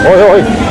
Hoi hoi.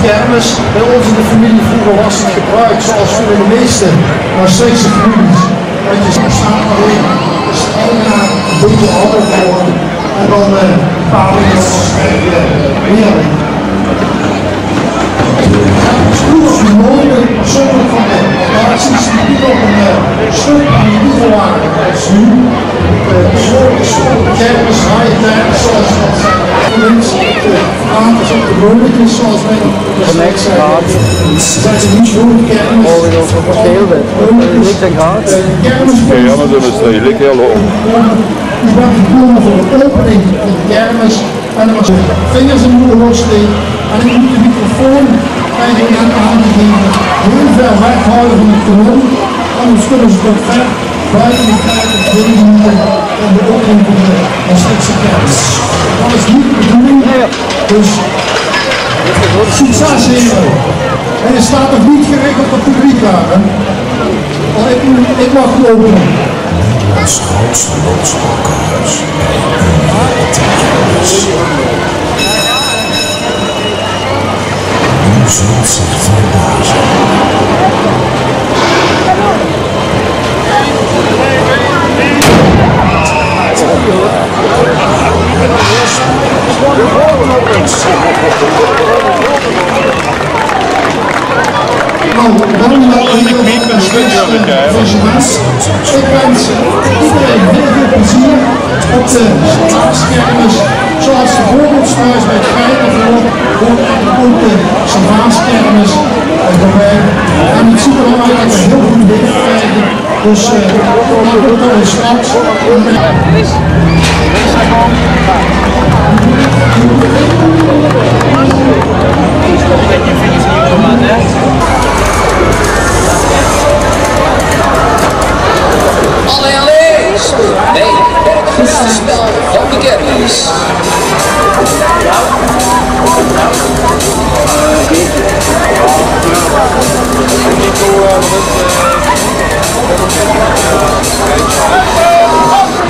kermis bij ons in de familie vroeger was het gebruikt, zoals voor de meeste Maastrichtse families. Dat je zo samen alleen dus één jaar een beetje ouder worden en dan een paar weken als heerlijk. Vroeger was het mooie persoonlijk van de relaties die niet op een stuk aan de niveau waren als nu. de kermis, haaien tijdens, zoals dat zijn. De avond op de moeilijk is, zoals wij dat zeggen. Zijn ze niet goed, kermis. Oh, we gaan voor heel niet dat gaat. Kermis. Ja, maar dat is redelijk heel hoog. U bent gekomen voor de opening van de kermis. En dan was je vingers in de lossteek. En ik moet de microfoon eigenlijk aan aangegeven. Heel ver weghouden van de kanon. Anders kunnen ze toch ver buiten de tijd of binnen en de opening van de Maastrichtse kermis. Dat is niet de bedoeling. Dus succes heren. En je staat nog niet geregeld op publiek daar. Hè? Ik mag openen. Ons grootste loodspokkenhuis. U zult zich verbazen. Nou, dan nog een heel veel succes. Ik wens iedereen heel veel plezier op de Savaaskermis. Zoals de voorbeeldshuis bij het Feitenveld wordt ook de Savaaskermis voorbij. En het ziet er al uit dat we heel goed weer krijgen. Dus laten we het dan straks. Allee, allee! Nee, het is spel van de kermis.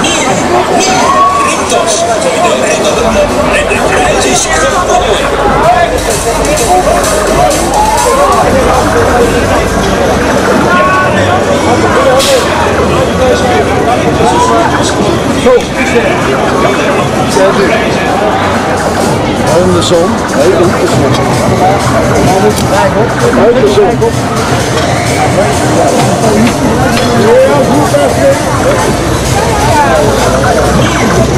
Hier, Rintos, en de prijs is gewonnen. In de zon, heel goed de zon. Uit de zon. Ja, goed.